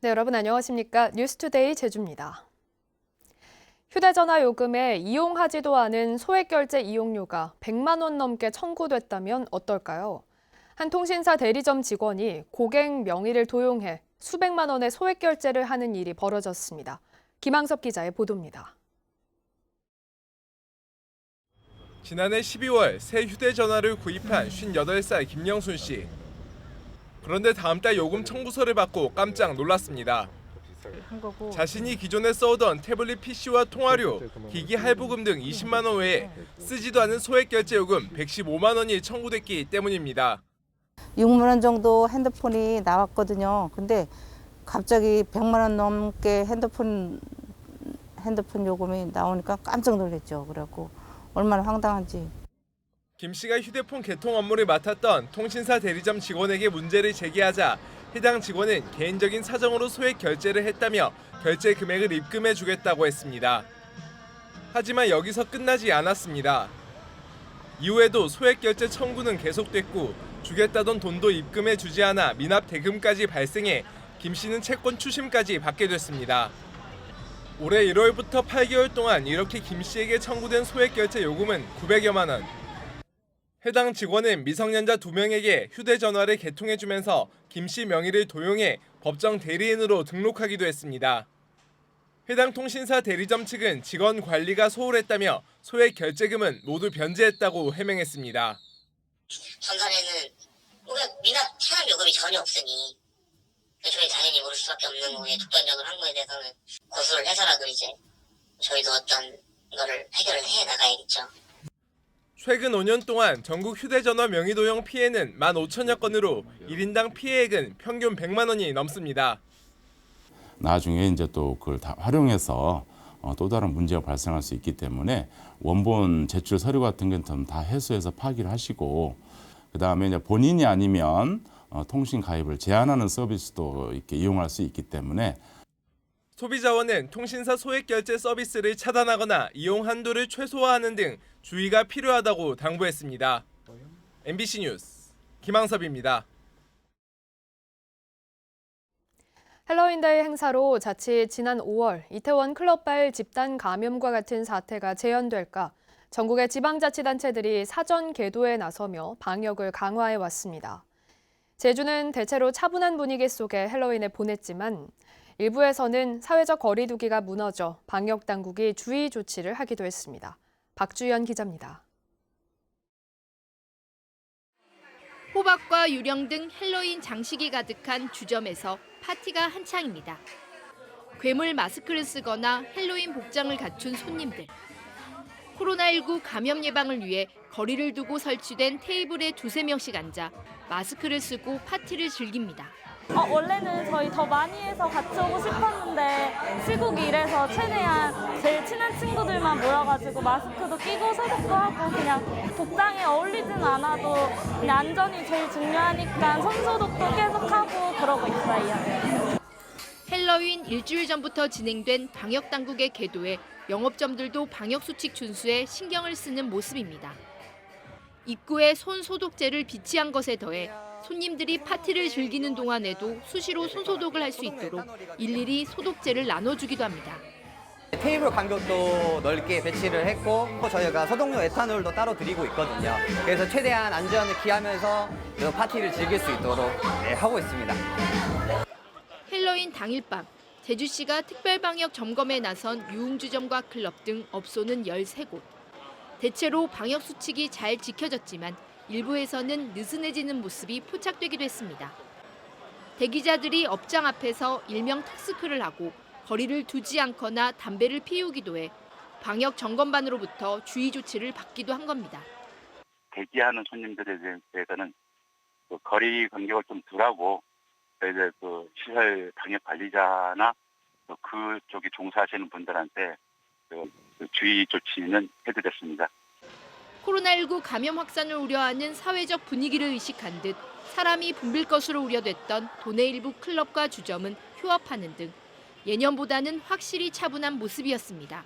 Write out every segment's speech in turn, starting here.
네, 여러분 안녕하십니까? 뉴스투데이 제주입니다. 휴대전화 요금에 이용하지도 않은 소액결제 이용료가 100만 원 넘게 청구됐다면 어떨까요? 한 통신사 대리점 직원이 고객 명의를 도용해 수백만 원의 소액결제를 하는 일이 벌어졌습니다. 김항섭 기자의 보도입니다. 지난해 12월 새 휴대전화를 구입한 58살 김영순 씨. 그런데 다음 달 요금 청구서를 받고 깜짝 놀랐습니다. 자신이 기존에 써오던 태블릿 PC와 통화료, 기기 할부금 등 20만 원 외에 쓰지도 않은 소액결제 요금 115만 원이 청구됐기 때문입니다. 6만 원 정도 핸드폰이 나왔거든요. 근데 갑자기 100만 원 넘게 핸드폰 요금이 나오니까 깜짝 놀랐죠. 그래갖고 얼마나 황당한지. 김 씨가 휴대폰 개통 업무를 맡았던 통신사 대리점 직원에게 문제를 제기하자 해당 직원은 개인적인 사정으로 소액 결제를 했다며 결제 금액을 입금해 주겠다고 했습니다. 하지만 여기서 끝나지 않았습니다. 이후에도 소액 결제 청구는 계속됐고 주겠다던 돈도 입금해 주지 않아 미납 대금까지 발생해 김 씨는 채권 추심까지 받게 됐습니다. 올해 1월부터 8개월 동안 이렇게 김 씨에게 청구된 소액 결제 요금은 900여만 원. 해당 직원은 미성년자 2명에게 휴대전화를 개통해주면서 김 씨 명의를 도용해 법정 대리인으로 등록하기도 했습니다. 해당 통신사 대리점 측은 직원 관리가 소홀했다며 소액 결제금은 모두 변제했다고 해명했습니다. 전산에는 미납 차납 요금이 전혀 없으니 저희 당연히 모를 수밖에 없는 거에 독단적으로 한 거에 대해서는 고소를 해서라도 이제 저희도 어떤 거를 해결을 해 나가야겠죠. 최근 5년 동안 전국 휴대전화 명의도용 피해는 15,000여 건으로 1인당 피해액은 평균 100만 원이 넘습니다. 나중에 이제 또 그걸 다 활용해서 또 다른 문제가 발생할 수 있기 때문에 원본 제출 서류 같은 건 다 해소해서 파기를 하시고 그다음에 이제 본인이 아니면 통신 가입을 제한하는 서비스도 이렇게 이용할 수 있기 때문에 소비자원은 통신사 소액결제 서비스를 차단하거나 이용 한도를 최소화하는 등 주의가 필요하다고 당부했습니다. MBC 뉴스 김항섭입니다. 헬로윈데이 행사로 자칫 지난 5월 이태원 클럽발 집단 감염과 같은 사태가 재현될까 전국의 지방자치단체들이 사전 계도에 나서며 방역을 강화해 왔습니다. 제주는 대체로 차분한 분위기 속에 헬로윈을 보냈지만 일부에서는 사회적 거리 두기가 무너져 방역 당국이 주의 조치를 하기도 했습니다. 박주연 기자입니다. 호박과 유령 등 헬로윈 장식이 가득한 주점에서 파티가 한창입니다. 괴물 마스크를 쓰거나 헬로윈 복장을 갖춘 손님들. 코로나19 감염 예방을 위해 거리를 두고 설치된 테이블에 2~3명씩 앉아 마스크를 쓰고 파티를 즐깁니다. 원래는 저희 더 많이 해서 같이 오고 싶었는데 시국이 이래서 최대한 제일 친한 친구들만 모여가지고 마스크도 끼고 소독도 하고 그냥 복장에 어울리진 않아도 그냥 안전이 제일 중요하니까 손소독도 계속하고 그러고 있어요. 헬로윈 일주일 전부터 진행된 방역당국의 계도에 영업점들도 방역수칙 준수에 신경을 쓰는 모습입니다. 입구에 손소독제를 비치한 것에 더해 손님들이 파티를 즐기는 동안에도 수시로 손소독을 할 수 있도록 일일이 소독제를 나눠주기도 합니다. 테이블 간격도 넓게 배치를 했고 저희가 소독용 에탄올도 따로 드리고 있거든요. 그래서 최대한 안전을 기하면서 파티를 즐길 수 있도록 하고 있습니다. 헬로윈 당일 밤 제주시가 특별방역 점검에 나선 유흥주점과 클럽 등 업소는 13곳. 대체로 방역 수칙이 잘 지켜졌지만 일부에서는 느슨해지는 모습이 포착되기도 했습니다. 대기자들이 업장 앞에서 일명 턱스크를 하고 거리를 두지 않거나 담배를 피우기도 해 방역 점검반으로부터 주의 조치를 받기도 한 겁니다. 대기하는 손님들에 대해서는 거리 간격을 좀 두라고 이제 시설 방역 관리자나 그쪽에 종사하시는 분들한테 주의 조치는 해드렸습니다. 코로나19 감염 확산을 우려하는 사회적 분위기를 의식한 듯 사람이 붐빌 것으로 우려됐던 도내 일부 클럽과 주점은 휴업하는 등 예년보다는 확실히 차분한 모습이었습니다.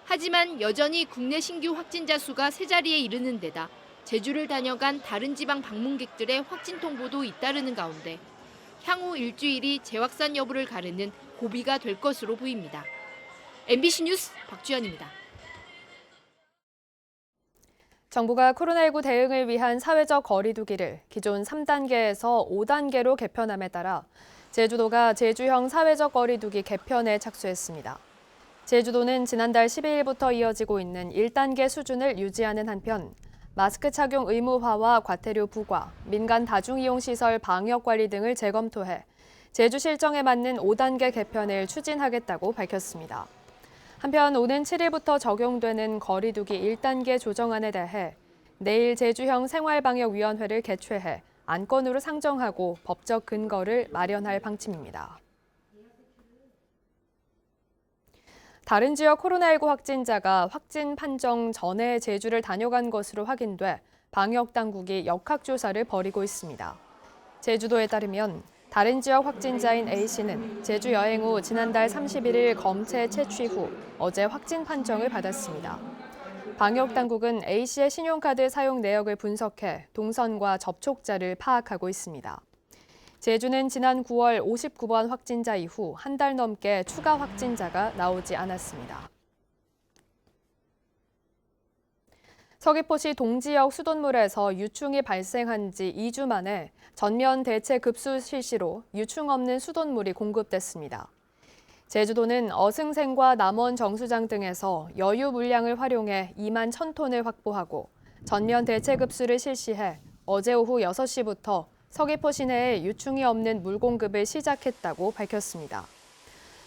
하지만 여전히 국내 신규 확진자 수가 3자리에 이르는 데다 제주를 다녀간 다른 지방 방문객들의 확진 통보도 잇따르는 가운데 향후 일주일이 재확산 여부를 가르는 고비가 될 것으로 보입니다. MBC 뉴스 박주연입니다. 정부가 코로나19 대응을 위한 사회적 거리 두기를 기존 3단계에서 5단계로 개편함에 따라 제주도가 제주형 사회적 거리 두기 개편에 착수했습니다. 제주도는 지난달 12일부터 이어지고 있는 1단계 수준을 유지하는 한편 마스크 착용 의무화와 과태료 부과, 민간 다중이용시설 방역관리 등을 재검토해 제주 실정에 맞는 5단계 개편을 추진하겠다고 밝혔습니다. 한편 오는 7일부터 적용되는 거리 두기 1단계 조정안에 대해 내일 제주형 생활방역위원회를 개최해 안건으로 상정하고 법적 근거를 마련할 방침입니다. 다른 지역 코로나19 확진자가 확진 판정 전에 제주를 다녀간 것으로 확인돼 방역당국이 역학조사를 벌이고 있습니다. 제주도에 따르면 다른 지역 확진자인 A씨는 제주 여행 후 지난달 31일 검체 채취 후 어제 확진 판정을 받았습니다. 방역당국은 A씨의 신용카드 사용 내역을 분석해 동선과 접촉자를 파악하고 있습니다. 제주는 지난 9월 59번 확진자 이후 한 달 넘게 추가 확진자가 나오지 않았습니다. 서귀포시 동지역 수돗물에서 유충이 발생한 지 2주 만에 전면 대체 급수 실시로 유충 없는 수돗물이 공급됐습니다. 제주도는 어승생과 남원 정수장 등에서 여유 물량을 활용해 2만 1,000톤을 확보하고 전면 대체 급수를 실시해 어제 오후 6시부터 서귀포 시내에 유충이 없는 물 공급을 시작했다고 밝혔습니다.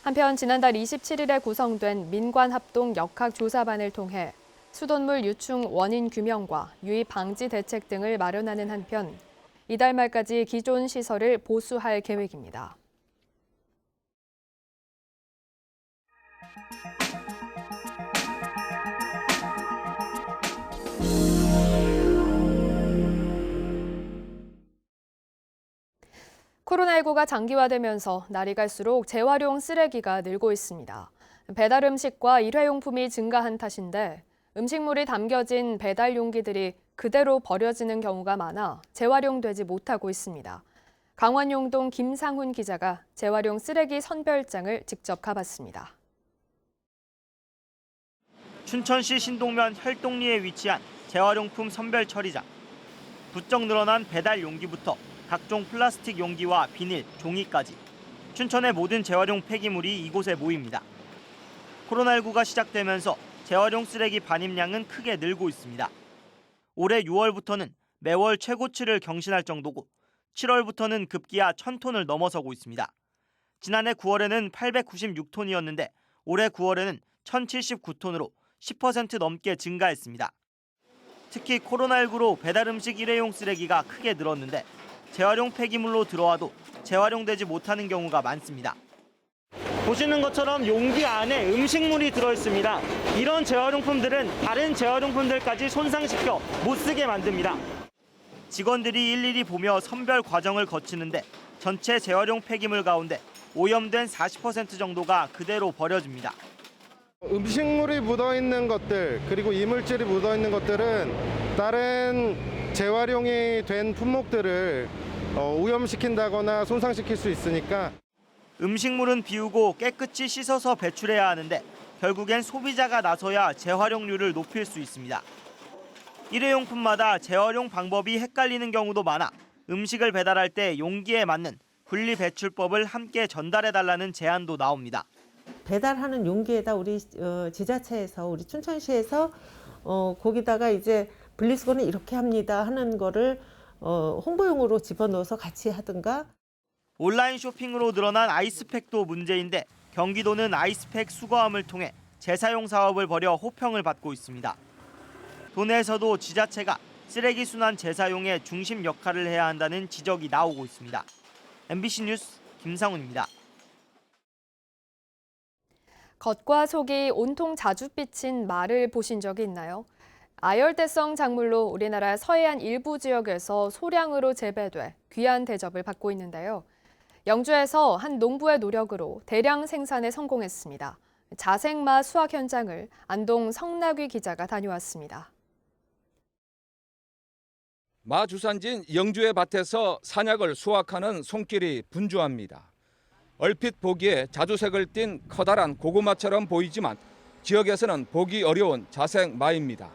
한편 지난달 27일에 구성된 민관합동 역학조사반을 통해 수돗물 유충 원인 규명과 유입 방지 대책 등을 마련하는 한편 이달 말까지 기존 시설을 보수할 계획입니다. 코로나19가 장기화되면서 날이 갈수록 재활용 쓰레기가 늘고 있습니다. 배달 음식과 일회용품이 증가한 탓인데 음식물이 담겨진 배달 용기들이 그대로 버려지는 경우가 많아 재활용되지 못하고 있습니다. 강원 용동 김상훈 기자가 재활용 쓰레기 선별장을 직접 가봤습니다. 춘천시 신동면 혈동리에 위치한 재활용품 선별 처리장. 부쩍 늘어난 배달 용기부터 각종 플라스틱 용기와 비닐, 종이까지 춘천의 모든 재활용 폐기물이 이곳에 모입니다. 코로나19가 시작되면서 재활용 쓰레기 반입량은 크게 늘고 있습니다. 올해 6월부터는 매월 최고치를 경신할 정도고 7월부터는 급기야 1,000톤을 넘어서고 있습니다. 지난해 9월에는 896톤이었는데 올해 9월에는 1,079톤으로 10% 넘게 증가했습니다. 특히 코로나19로 배달 음식 일회용 쓰레기가 크게 늘었는데 재활용 폐기물로 들어와도 재활용되지 못하는 경우가 많습니다. 보시는 것처럼 용기 안에 음식물이 들어있습니다. 이런 재활용품들은 다른 재활용품들까지 손상시켜 못 쓰게 만듭니다. 직원들이 일일이 보며 선별 과정을 거치는데 전체 재활용 폐기물 가운데 오염된 40% 정도가 그대로 버려집니다. 음식물이 묻어있는 것들 그리고 이물질이 묻어있는 것들은 다른 재활용이 된 품목들을 오염시킨다거나 손상시킬 수 있으니까 음식물은 비우고 깨끗이 씻어서 배출해야 하는데 결국엔 소비자가 나서야 재활용률을 높일 수 있습니다. 일회용품마다 재활용 방법이 헷갈리는 경우도 많아 음식을 배달할 때 용기에 맞는 분리배출법을 함께 전달해달라는 제안도 나옵니다. 배달하는 용기에다 우리 지자체에서 우리 춘천시에서 거기다가 이제 분리수거는 이렇게 합니다 하는 거를 홍보용으로 집어넣어서 같이 하든가. 온라인 쇼핑으로 늘어난 아이스팩도 문제인데 경기도는 아이스팩 수거함을 통해 재사용 사업을 벌여 호평을 받고 있습니다. 도내에서도 지자체가 쓰레기 순환 재사용에 중심 역할을 해야 한다는 지적이 나오고 있습니다. MBC 뉴스 김상훈입니다. 겉과 속이 온통 자줏빛인 말을 보신 적이 있나요? 아열대성 작물로 우리나라 서해안 일부 지역에서 소량으로 재배돼 귀한 대접을 받고 있는데요. 영주에서 한 농부의 노력으로 대량 생산에 성공했습니다. 자생마 수확 현장을 안동 성나귀 기자가 다녀왔습니다. 마주산지인 영주의 밭에서 산약을 수확하는 손길이 분주합니다. 얼핏 보기에 자주색을 띤 커다란 고구마처럼 보이지만 지역에서는 보기 어려운 자색마입니다.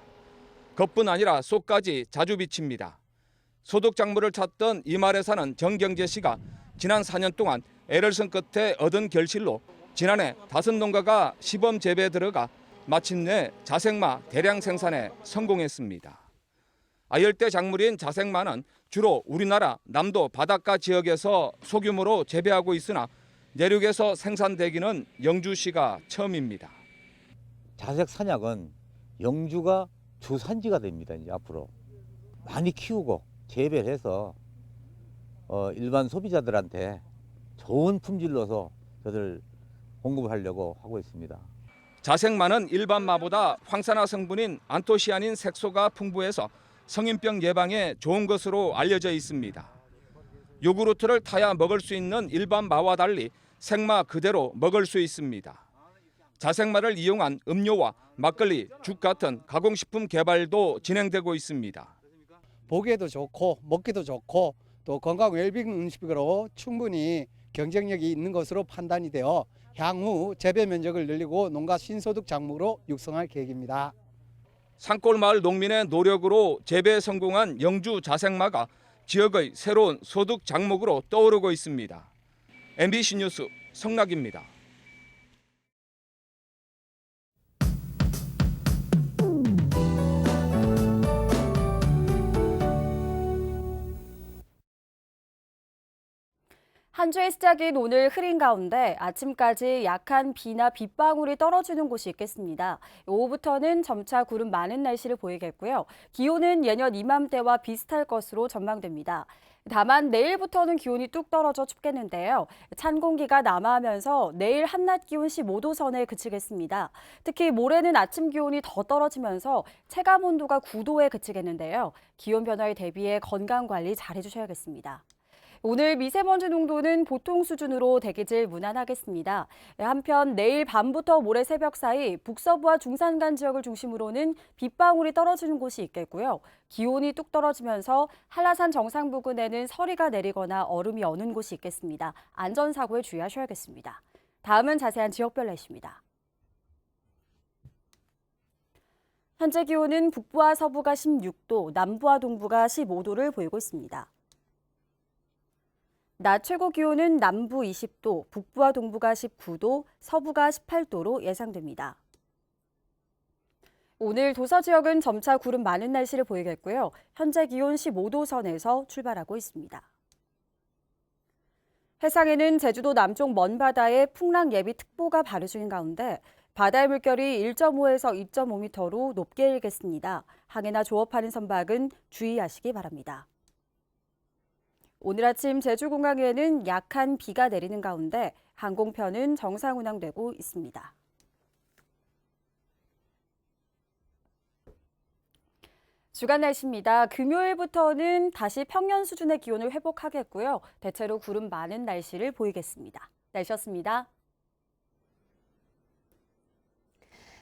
겉뿐 아니라 속까지 자주 비칩니다. 소득 작물을 찾던 이 마을에 사는 정경재 씨가 지난 4년 동안 애를 쓴 끝에 얻은 결실로 지난해 5농가가 시범 재배에 들어가 마침내 자색마 대량 생산에 성공했습니다. 아열대 작물인 자색마는 주로 우리나라 남도 바닷가 지역에서 소규모로 재배하고 있으나 내륙에서 생산되기는 영주시가 처음입니다. 자색 산약은 영주가 주산지가 됩니다. 이제 앞으로 많이 키우고 재배를 해서 일반 소비자들한테 좋은 품질로서 저들 공급을 하려고 하고 있습니다. 자색마는 일반 마보다 황산화 성분인 안토시아닌 색소가 풍부해서 성인병 예방에 좋은 것으로 알려져 있습니다. 요구르트를 타야 먹을 수 있는 일반 마와 달리 생마 그대로 먹을 수 있습니다. 자색마를 이용한 음료와 막걸리, 죽 같은 가공식품 개발도 진행되고 있습니다. 보기에도 좋고 먹기도 좋고 또 건강 웰빙 음식으로 충분히 경쟁력이 있는 것으로 판단이 되어 향후 재배 면적을 늘리고 농가 신소득 작물로 육성할 계획입니다. 산골마을 농민의 노력으로 재배에 성공한 영주 자색마가 지역의 새로운 소득 작목으로 떠오르고 있습니다. MBC 뉴스 성락입니다. 한 주의 시작인 오늘 흐린 가운데 아침까지 약한 비나 빗방울이 떨어지는 곳이 있겠습니다. 오후부터는 점차 구름 많은 날씨를 보이겠고요. 기온은 예년 이맘때와 비슷할 것으로 전망됩니다. 다만 내일부터는 기온이 뚝 떨어져 춥겠는데요. 찬 공기가 남하하면서 내일 한낮 기온 15도 선에 그치겠습니다. 특히 모레는 아침 기온이 더 떨어지면서 체감 온도가 9도에 그치겠는데요. 기온 변화에 대비해 건강 관리 잘 해주셔야겠습니다. 오늘 미세먼지 농도는 보통 수준으로 대기질 무난하겠습니다. 한편 내일 밤부터 모레 새벽 사이 북서부와 중산간 지역을 중심으로는 빗방울이 떨어지는 곳이 있겠고요. 기온이 뚝 떨어지면서 한라산 정상 부근에는 서리가 내리거나 얼음이 어는 곳이 있겠습니다. 안전사고에 주의하셔야겠습니다. 다음은 자세한 지역별 날씨입니다. 현재 기온은 북부와 서부가 16도, 남부와 동부가 15도를 보이고 있습니다. 낮 최고 기온은 남부 20도, 북부와 동부가 19도, 서부가 18도로 예상됩니다. 오늘 도서 지역은 점차 구름 많은 날씨를 보이겠고요. 현재 기온 15도 선에서 출발하고 있습니다. 해상에는 제주도 남쪽 먼바다에 풍랑 예비 특보가 발효 중인 가운데 바다의 물결이 1.5에서 2.5m로 높게 일겠습니다. 항해나 조업하는 선박은 주의하시기 바랍니다. 오늘 아침 제주공항에는 약한 비가 내리는 가운데 항공편은 정상 운항되고 있습니다. 주간 날씨입니다. 금요일부터는 다시 평년 수준의 기온을 회복하겠고요. 대체로 구름 많은 날씨를 보이겠습니다. 날씨였습니다.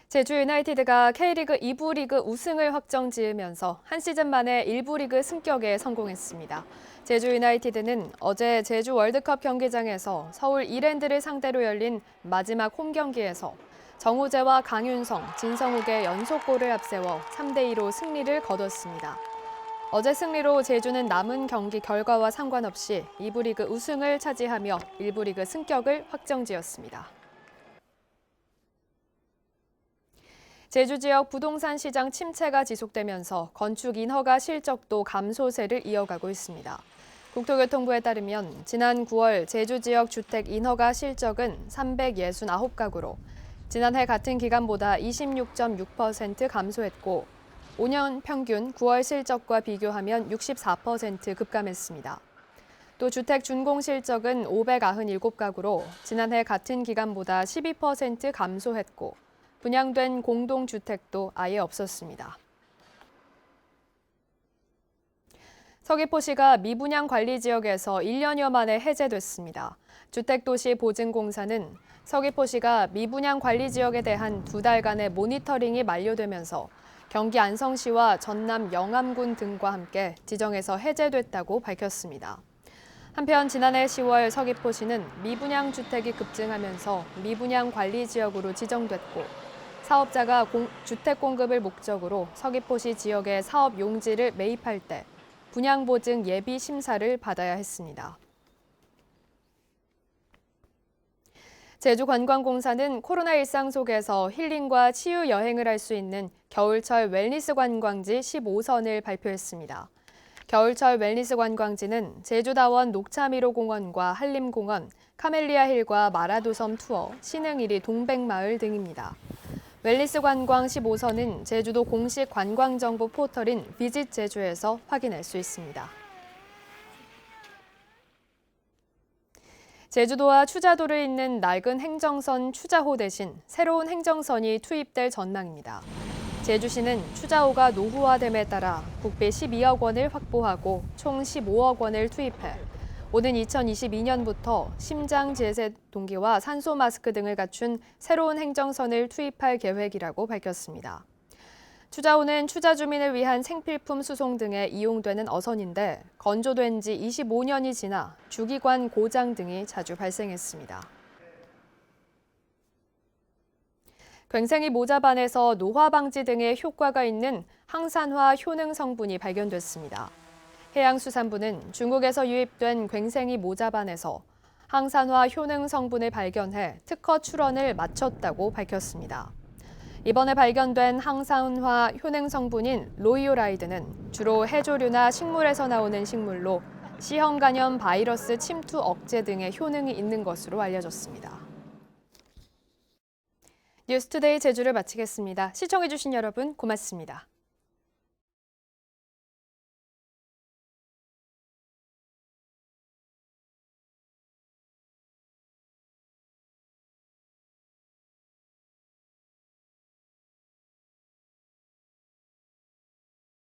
제주 유나이티드가 K리그 2부 리그 우승을 확정지으면서 한 시즌 만에 1부 리그 승격에 성공했습니다. 제주 유나이티드는 어제 제주 월드컵 경기장에서 서울 이랜드를 상대로 열린 마지막 홈 경기에서 정우재와 강윤성, 진성욱의 연속골을 앞세워 3대2로 승리를 거뒀습니다. 어제 승리로 제주는 남은 경기 결과와 상관없이 2부 리그 우승을 차지하며 1부 리그 승격을 확정지었습니다. 제주 지역 부동산 시장 침체가 지속되면서 건축 인허가 실적도 감소세를 이어가고 있습니다. 국토교통부에 따르면 지난 9월 제주 지역 주택 인허가 실적은 369가구로 지난해 같은 기간보다 26.6% 감소했고 5년 평균 9월 실적과 비교하면 64% 급감했습니다. 또 주택 준공 실적은 597가구로 지난해 같은 기간보다 12% 감소했고 분양된 공동주택도 아예 없었습니다. 서귀포시가 미분양 관리 지역에서 1년여 만에 해제됐습니다. 주택도시보증공사는 서귀포시가 미분양 관리 지역에 대한 2달간의 모니터링이 만료되면서 경기 안성시와 전남 영암군 등과 함께 지정에서 해제됐다고 밝혔습니다. 한편 지난해 10월 서귀포시는 미분양 주택이 급증하면서 미분양 관리 지역으로 지정됐고 사업자가 주택 공급을 목적으로 서귀포시 지역에 사업 용지를 매입할 때 분양보증 예비 심사를 받아야 했습니다. 제주관광공사는 코로나 일상 속에서 힐링과 치유 여행을 할 수 있는 겨울철 웰니스 관광지 15선을 발표했습니다. 겨울철 웰니스 관광지는 제주다원 녹차미로 공원과 한림공원, 카멜리아 힐과 마라도섬 투어, 신흥이리 동백마을 등입니다. 웰니스 관광 15선은 제주도 공식 관광정보 포털인 비짓 제주에서 확인할 수 있습니다. 제주도와 추자도를 잇는 낡은 행정선 추자호 대신 새로운 행정선이 투입될 전망입니다. 제주시는 추자호가 노후화됨에 따라 국비 12억 원을 확보하고 총 15억 원을 투입해 오는 2022년부터 심장 재세 동기와 산소 마스크 등을 갖춘 새로운 행정선을 투입할 계획이라고 밝혔습니다. 추자호는 추자 주민을 위한 생필품 수송 등에 이용되는 어선인데 건조된 지 25년이 지나 주기관 고장 등이 자주 발생했습니다. 괭생이 모자반에서 노화 방지 등의 효과가 있는 항산화 효능 성분이 발견됐습니다. 해양수산부는 중국에서 유입된 괭생이 모자반에서 항산화 효능 성분을 발견해 특허 출원을 마쳤다고 밝혔습니다. 이번에 발견된 항산화 효능 성분인 로이오라이드는 주로 해조류나 식물에서 나오는 식물로 C형 간염 바이러스 침투 억제 등의 효능이 있는 것으로 알려졌습니다. 뉴스투데이 제주를 마치겠습니다. 시청해주신 여러분 고맙습니다.